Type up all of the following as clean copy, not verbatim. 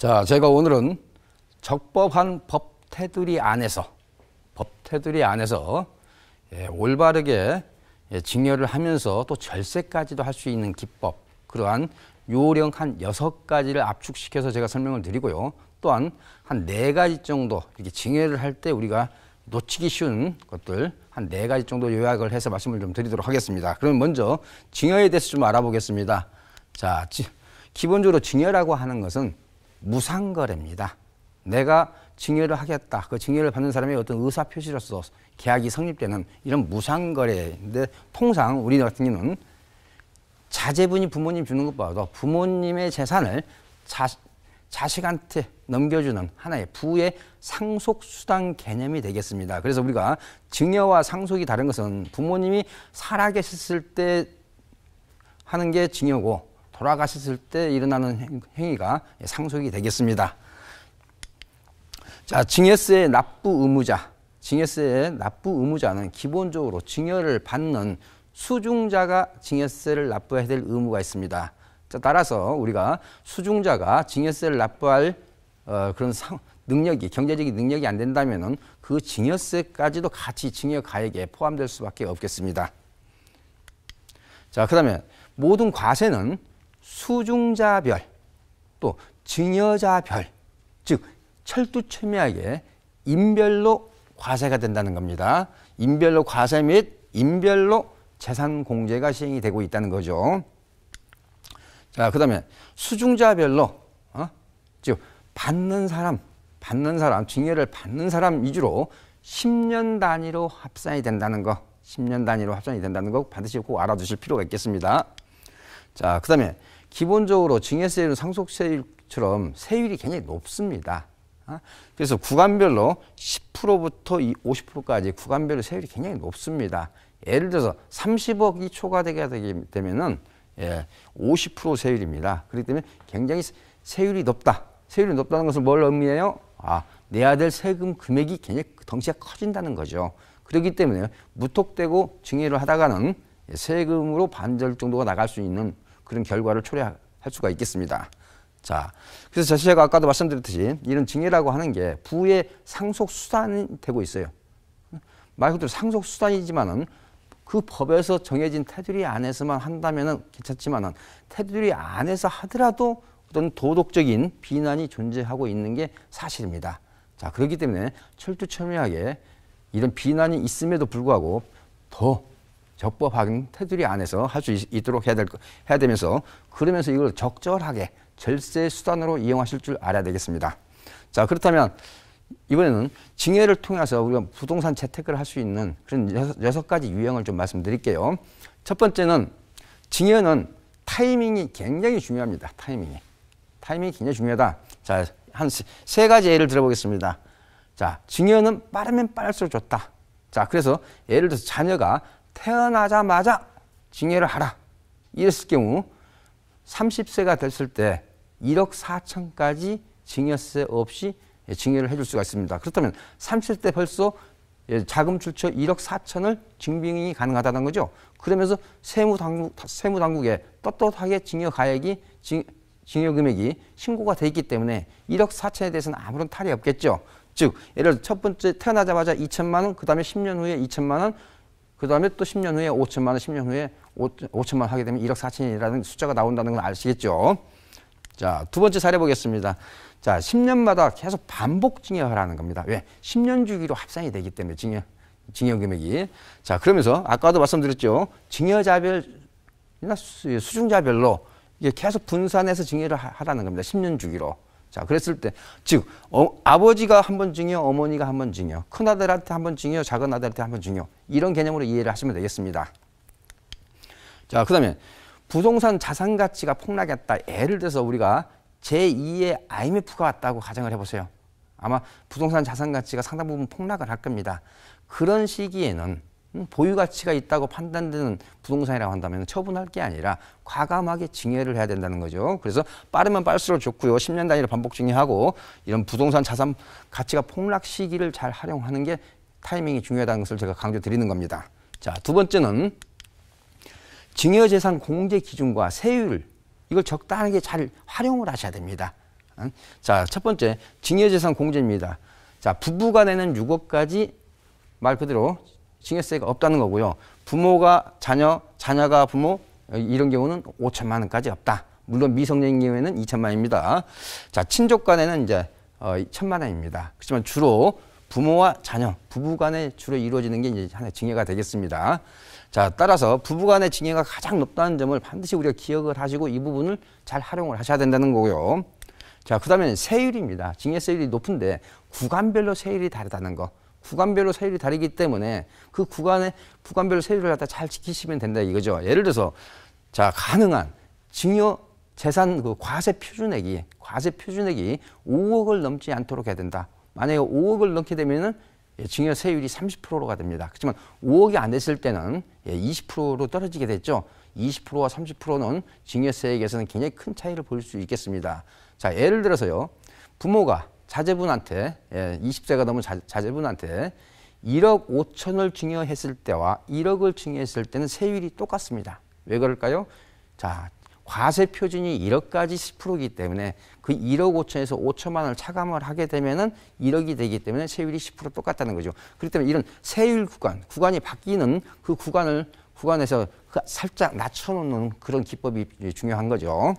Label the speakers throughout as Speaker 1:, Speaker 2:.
Speaker 1: 자, 제가 오늘은 적법한 법 테두리 안에서 올바르게 증여를 하면서 또 절세까지도 할 수 있는 기법, 그러한 요령 한 6가지를 압축시켜서 제가 설명을 드리고요. 또한 한 4가지 정도 이렇게 증여를 할 때 우리가 놓치기 쉬운 것들 한 4가지 정도 요약을 해서 말씀을 좀 드리도록 하겠습니다. 그럼 먼저 증여에 대해서 좀 알아보겠습니다. 자, 기본적으로 증여라고 하는 것은 무상거래입니다. 내가 증여를 하겠다. 그 증여를 받는 사람의 어떤 의사표시로서 계약이 성립되는 이런 무상거래인데, 통상 우리 같은 경우는 자제분이 부모님 주는 것보다도 부모님의 재산을 자식한테 넘겨주는 하나의 부의 상속수단 개념이 되겠습니다. 그래서 우리가 증여와 상속이 다른 것은 부모님이 살아계셨을 때 하는 게 증여고, 돌아가셨을 때 일어나는 행위가 상속이 되겠습니다. 자, 증여세의 납부 의무자는 기본적으로 증여를 받는 수중자가 증여세를 납부해야 될 의무가 있습니다. 자, 따라서 우리가 수중자가 증여세를 납부할 그런 경제적인 능력이 안 된다면은 그 증여세까지도 같이 증여 가액에 포함될 수밖에 없겠습니다. 자, 그다음에 모든 과세는 수중자별 또 증여자별, 즉 철두철미하게 인별로 과세가 된다는 겁니다. 인별로 과세 및 인별로 재산 공제가 시행이 되고 있다는 거죠. 자, 그다음에 수중자별로 즉 받는 사람, 증여를 받는 사람 위주로 10년 단위로 합산이 된다는 거, 10년 단위로 합산이 된다는 거 반드시 꼭 알아두실 필요가 있겠습니다. 자, 그다음에 기본적으로 증여세율은 상속세율처럼 세율이 굉장히 높습니다. 그래서 구간별로 10%부터 50%까지 구간별로 세율이 굉장히 높습니다. 예를 들어서 30억이 초과되게 되면은 50% 세율입니다. 그렇기 때문에 굉장히 세율이 높다. 세율이 높다는 것은 뭘 의미해요? 내야 될 세금 금액이 굉장히 덩치가 커진다는 거죠. 그렇기 때문에 무턱대고 증여를 하다가는 세금으로 반절 정도가 나갈 수 있는 그런 결과를 초래할 수가 있겠습니다. 자, 그래서 제가 아까도 말씀드렸듯이 이런 증여라고 하는 게 부의 상속수단이 되고 있어요. 말 그대로 상속수단이지만은 그 법에서 정해진 테두리 안에서만 한다면은 괜찮지만은 테두리 안에서 하더라도 어떤 도덕적인 비난이 존재하고 있는 게 사실입니다. 자, 그렇기 때문에 철두철미하게 이런 비난이 있음에도 불구하고 더 적법한 테두리 안에서 할 수 있도록 해야 되면서, 그러면서 이걸 적절하게 절세 수단으로 이용하실 줄 알아야 되겠습니다. 자, 그렇다면 이번에는 증여를 통해서 우리가 부동산 재테크를 할 수 있는 그런 6가지 유형을 좀 말씀드릴게요. 첫 번째는 증여는 타이밍이 굉장히 중요합니다. 타이밍이 굉장히 중요하다. 자, 한 3가지 예를 들어보겠습니다. 자, 증여는 빠르면 빠를수록 좋다. 자, 그래서 예를 들어서 자녀가 태어나자마자 증여를 하라 이랬을 경우 30세가 됐을 때 1억 4천까지 증여세 없이 증여를 해줄 수가 있습니다. 그렇다면 30대 벌써 자금 출처 1억 4천을 증빙이 가능하다는 거죠. 그러면서 세무당국에 떳떳하게 증여 금액이 신고가 돼 있기 때문에 1억 4천에 대해서는 아무런 탈이 없겠죠. 즉, 예를 들어 첫 번째 태어나자마자 2천만 원, 그 다음에 10년 후에 2천만 원, 그 다음에 또 10년 후에 5천만 원, 10년 후에 5천만 원 하게 되면 1억 4천이라는 숫자가 나온다는 건 아시겠죠? 자, 두 번째 사례 보겠습니다. 자, 10년마다 계속 반복 증여하라는 겁니다. 왜? 10년 주기로 합산이 되기 때문에 증여 금액이. 자, 그러면서 아까도 말씀드렸죠. 증여자별이나 수중자별로 이게 계속 분산해서 증여를 하라는 겁니다. 10년 주기로. 자, 그랬을 때, 즉, 아버지가 한 번 증여, 어머니가 한 번 증여, 큰아들한테 한 번 증여, 작은아들한테 한 번 증여, 이런 개념으로 이해를 하시면 되겠습니다. 자, 그 다음에 부동산 자산 가치가 폭락했다. 예를 들어서 우리가 제2의 IMF가 왔다고 가정을 해보세요. 아마 부동산 자산 가치가 상당 부분 폭락을 할 겁니다. 그런 시기에는 보유 가치가 있다고 판단되는 부동산이라고 한다면 처분할 게 아니라 과감하게 증여를 해야 된다는 거죠. 그래서 빠르면 빠를수록 좋고요. 10년 단위로 반복 증여하고 이런 부동산 자산 가치가 폭락 시기를 잘 활용하는 게 타이밍이 중요하다는 것을 제가 강조드리는 겁니다. 자, 두 번째는 증여재산 공제 기준과 세율, 이걸 적당하게 잘 활용을 하셔야 됩니다. 자, 첫 번째 증여재산 공제입니다. 자, 부부간에는 6억까지 말 그대로 증여세가 없다는 거고요. 부모가 자녀, 자녀가 부모 이런 경우는 5천만 원까지 없다. 물론 미성년인 경우에는 2천만 원입니다. 자, 친족 간에는 이제 1천만 원입니다. 그렇지만 주로 부모와 자녀, 부부 간에 주로 이루어지는 게 이제 하나의 증여가 되겠습니다. 자, 따라서 부부 간의 증여가 가장 높다는 점을 반드시 우리가 기억을 하시고 이 부분을 잘 활용을 하셔야 된다는 거고요. 자, 그 다음에 세율입니다. 증여세율이 높은데 구간별로 세율이 다르다는 거. 구간별로 세율이 다르기 때문에 그 구간별로 세율을 갖다 잘 지키시면 된다 이거죠. 예를 들어서 자, 가능한 증여 재산 그 과세 표준액이 5억을 넘지 않도록 해야 된다. 만약에 5억을 넘게 되면은 증여세율이 30%가 됩니다. 그렇지만 5억이 안 됐을 때는 20%로 떨어지게 됐죠. 20%와 30%는 증여세액에서는 굉장히 큰 차이를 볼 수 있겠습니다. 자, 예를 들어서요. 부모가 자제분한테 20세가 넘은 자제분한테 1억 5천을 증여했을 때와 1억을 증여했을 때는 세율이 똑같습니다. 왜 그럴까요? 자, 과세 표준이 1억까지 10%이기 때문에 그 1억 5천에서 5천만 원을 차감을 하게 되면은 1억이 되기 때문에 세율이 10% 똑같다는 거죠. 그렇기 때문에 이런 세율 구간이 바뀌는 그 구간에서 살짝 낮춰놓는 그런 기법이 중요한 거죠.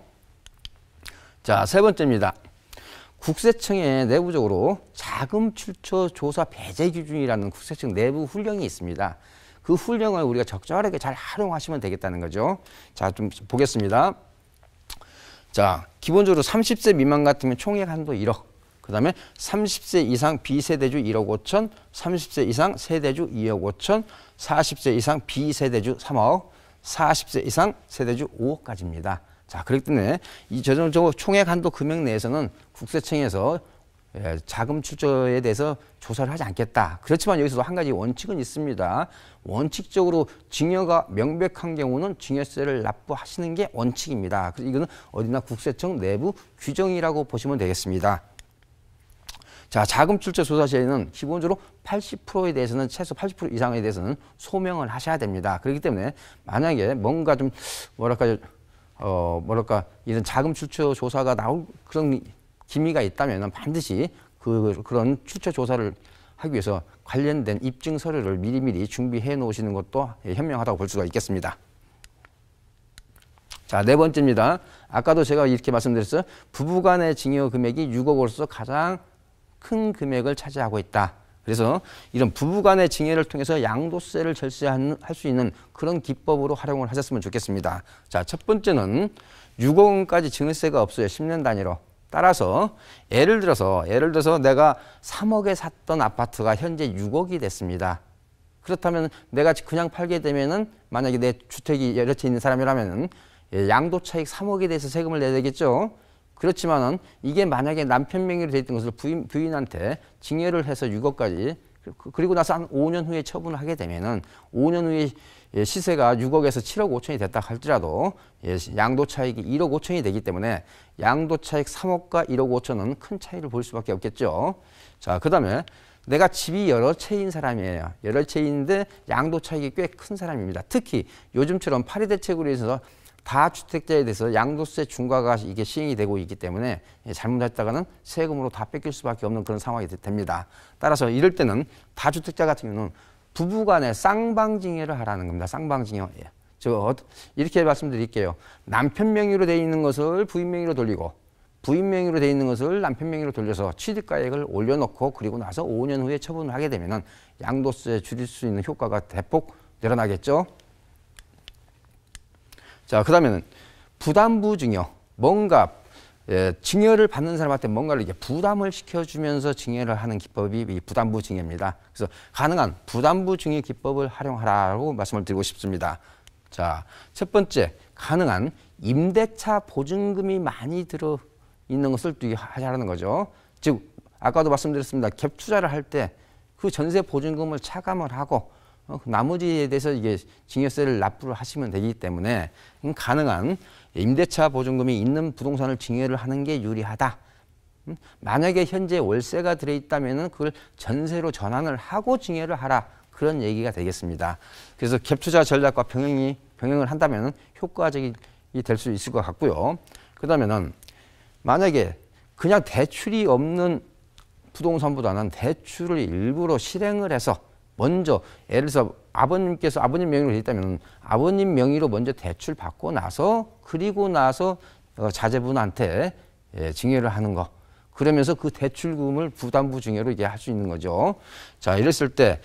Speaker 1: 자, 세 번째입니다. 국세청에 내부적으로 자금 출처 조사 배제 기준이라는 국세청 내부 훈령이 있습니다. 그 훈령을 우리가 적절하게 잘 활용하시면 되겠다는 거죠. 자, 좀 보겠습니다. 자, 기본적으로 30세 미만 같으면 총액 한도 1억. 그 다음에 30세 이상 비세대주 1억 5천, 30세 이상 세대주 2억 5천, 40세 이상 비세대주 3억, 40세 이상 세대주 5억까지입니다. 자, 그렇기 때문에 이 총액 한도 금액 내에서는 국세청에서 자금 출처에 대해서 조사를 하지 않겠다. 그렇지만 여기서도 한 가지 원칙은 있습니다. 원칙적으로 증여가 명백한 경우는 증여세를 납부하시는 게 원칙입니다. 그래서 이거는 어디나 국세청 내부 규정이라고 보시면 되겠습니다. 자, 자금 출처 조사 시에는 기본적으로 80%에 대해서는 최소 80% 이상에 대해서는 소명을 하셔야 됩니다. 그렇기 때문에 만약에 뭔가 좀 이런 자금 출처 조사가 나올 그런 기미가 있다면 반드시 그런 출처 조사를 하기 위해서 관련된 입증 서류를 미리미리 준비해 놓으시는 것도 현명하다고 볼 수가 있겠습니다. 자, 네 번째입니다. 아까도 제가 이렇게 말씀드렸어요. 부부간의 증여 금액이 6억으로서 가장 큰 금액을 차지하고 있다. 그래서 이런 부부간의 증여를 통해서 양도세를 절세할 수 있는 그런 기법으로 활용을 하셨으면 좋겠습니다. 자, 첫 번째는 6억 원까지 증여세가 없어요. 10년 단위로. 따라서 예를 들어서 내가 3억에 샀던 아파트가 현재 6억이 됐습니다. 그렇다면 내가 그냥 팔게 되면은 만약에 내 주택이 여러 채 있는 사람이라면은 양도차익 3억에 대해서 세금을 내야 되겠죠. 그렇지만은 이게 만약에 남편 명의로 돼 있던 것을 부인한테 증여를 해서 6억까지 그리고 나서 한 5년 후에 처분을 하게 되면은 5년 후에 시세가 6억에서 7억 5천이 됐다 할지라도 양도차익이 1억 5천이 되기 때문에 양도차익 3억과 1억 5천은 큰 차이를 볼 수밖에 없겠죠. 자, 그 다음에 내가 집이 여러 채인 사람이에요. 여러 채인데 양도차익이 꽤 큰 사람입니다. 특히 요즘처럼 파리대책으로 해서 다주택자에 대해서 양도세 중과가 이게 시행이 되고 있기 때문에 잘못했다가는 세금으로 다 뺏길 수밖에 없는 그런 상황이 됩니다. 따라서 이럴 때는 다주택자 같은 경우는 부부간에 쌍방증여를 하라는 겁니다. 쌍방증여. 이렇게 말씀드릴게요. 남편 명의로 되어 있는 것을 부인 명의로 돌리고 부인 명의로 되어 있는 것을 남편 명의로 돌려서 취득가액을 올려놓고 그리고 나서 5년 후에 처분을 하게 되면 양도세 줄일 수 있는 효과가 대폭 늘어나겠죠. 자, 그 다음에는 부담부 증여. 뭔가 증여를 받는 사람한테 뭔가를 이렇게 부담을 시켜주면서 증여를 하는 기법이 이 부담부 증여입니다. 그래서 가능한 부담부 증여 기법을 활용하라고 말씀을 드리고 싶습니다. 자, 첫 번째, 가능한 임대차 보증금이 많이 들어있는 것을 하자는 거죠. 즉, 아까도 말씀드렸습니다. 갭 투자를 할 때 그 전세 보증금을 차감을 하고 나머지에 대해서 이게 증여세를 납부를 하시면 되기 때문에 가능한 임대차 보증금이 있는 부동산을 증여를 하는 게 유리하다. 만약에 현재 월세가 들어있다면 그걸 전세로 전환을 하고 증여를 하라. 그런 얘기가 되겠습니다. 그래서 갭투자 전략과 병행을 한다면 효과적이 될 수 있을 것 같고요. 그 다음에는 만약에 그냥 대출이 없는 부동산보다는 대출을 일부러 실행을 해서 먼저 예를 들어서 아버님께서 아버님 명의로 돼 있다면 아버님 명의로 먼저 대출 받고 나서 그리고 나서 자제분한테 증여를 하는 거. 그러면서 그 대출금을 부담부 증여로 이게 할 수 있는 거죠. 자, 이랬을 때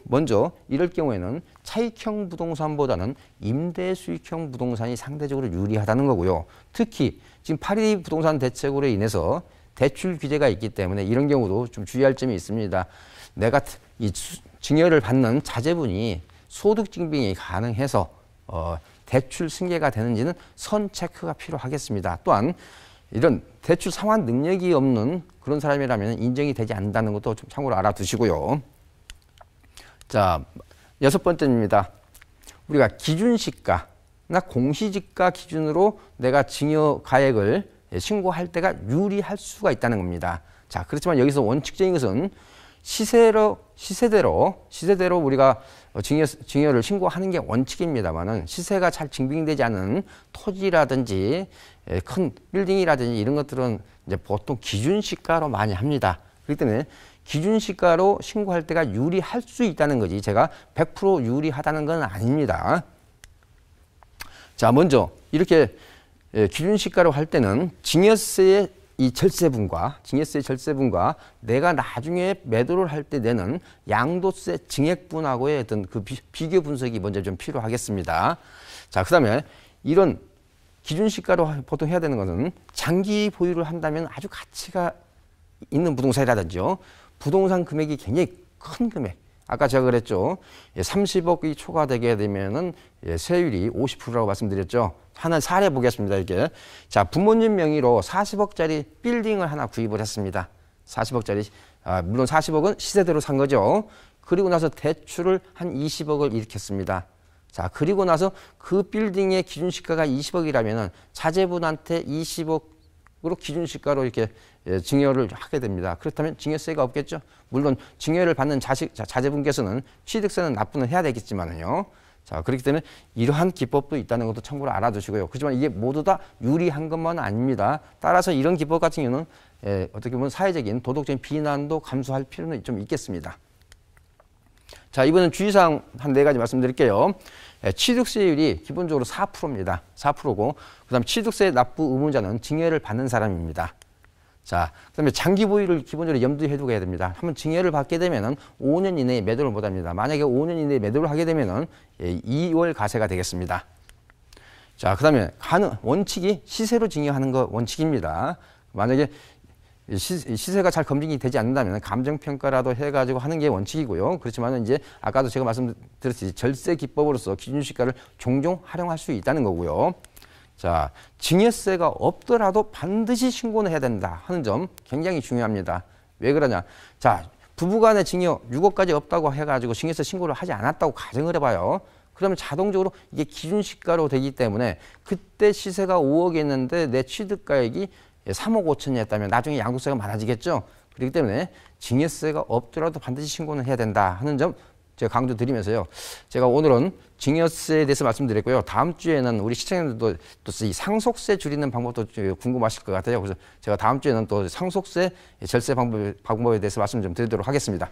Speaker 1: 먼저 이럴 경우에는 차익형 부동산보다는 임대 수익형 부동산이 상대적으로 유리하다는 거고요. 특히 지금 8.12 부동산 대책으로 인해서 대출 규제가 있기 때문에 이런 경우도 좀 주의할 점이 있습니다. 내가 이 증여를 받는 자제분이 소득 증빙이 가능해서 대출 승계가 되는지는 선 체크가 필요하겠습니다. 또한 이런 대출 상환 능력이 없는 그런 사람이라면 인정이 되지 않는다는 것도 좀 참고로 알아두시고요. 자, 6번째입니다. 우리가 기준시가나 공시지가 기준으로 내가 증여 가액을 신고할 때가 유리할 수가 있다는 겁니다. 자, 그렇지만 여기서 원칙적인 것은 시세대로 우리가 증여를 신고하는 게 원칙입니다만은 시세가 잘 증빙되지 않은 토지라든지 큰 빌딩이라든지 이런 것들은 이제 보통 기준시가로 많이 합니다. 그렇기 때문에 기준시가로 신고할 때가 유리할 수 있다는 거지 제가 100% 유리하다는 건 아닙니다. 자, 먼저 이렇게 기준시가로 할 때는 증여세의 절세분과 내가 나중에 매도를 할 때 내는 양도세 증액분하고의 어떤 그 비교 분석이 먼저 좀 필요하겠습니다. 자, 그다음에 이런 기준시가로 보통 해야 되는 것은 장기 보유를 한다면 아주 가치가 있는 부동산이라든지요. 부동산 금액이 굉장히 큰 금액. 아까 제가 그랬죠. 30억이 초과되게 되면은 세율이 50%라고 말씀드렸죠. 하나 사례 보겠습니다. 이렇게. 자, 부모님 명의로 40억짜리 빌딩을 하나 구입을 했습니다. 40억짜리. 물론 40억은 시세대로 산 거죠. 그리고 나서 대출을 한 20억을 일으켰습니다. 자, 그리고 나서 그 빌딩의 기준시가가 20억이라면은 자제분한테 20억으로 기준시가로 이렇게 증여를 하게 됩니다. 그렇다면 증여세가 없겠죠. 물론 증여를 받는 자제분께서는 취득세는 납부는 해야 되겠지만요. 자, 그렇기 때문에 이러한 기법도 있다는 것도 참고로 알아두시고요. 그렇지만 이게 모두 다 유리한 것만 아닙니다. 따라서 이런 기법 같은 경우는 어떻게 보면 사회적인 도덕적인 비난도 감수할 필요는 좀 있겠습니다. 자, 이번엔 주의사항 한 4가지 말씀드릴게요. 취득세율이 기본적으로 4%입니다. 4%고 그다음 취득세 납부 의무자는 증여를 받는 사람입니다. 자, 그다음에 장기 보유를 기본적으로 염두에 두고 해야 됩니다. 한번 증여를 받게 되면은 5년 이내에 매도를 못 합니다. 만약에 5년 이내에 매도를 하게 되면은 2월 가세가 되겠습니다. 자, 그다음에 원칙이 시세로 증여하는 거 원칙입니다. 만약에 시세가 잘 검증이 되지 않는다면 감정평가라도 해가지고 하는 게 원칙이고요. 그렇지만 이제 아까도 제가 말씀드렸듯이 절세 기법으로서 기준시가를 종종 활용할 수 있다는 거고요. 자, 증여세가 없더라도 반드시 신고는 해야 된다 하는 점 굉장히 중요합니다. 왜 그러냐? 자, 부부간의 증여 6억까지 없다고 해가지고 증여세 신고를 하지 않았다고 가정을 해봐요. 그러면 자동적으로 이게 기준시가로 되기 때문에 그때 시세가 5억이었는데 내 취득가액이 3억 5천이었다면 나중에 양도세가 많아지겠죠. 그렇기 때문에 증여세가 없더라도 반드시 신고는 해야 된다 하는 점 제가 강조드리면서요. 제가 오늘은 증여세에 대해서 말씀드렸고요. 다음 주에는 우리 시청자들도 또 이 상속세 줄이는 방법도 궁금하실 것 같아요. 그래서 제가 다음 주에는 또 상속세 절세 방법에 대해서 말씀 좀 드리도록 하겠습니다.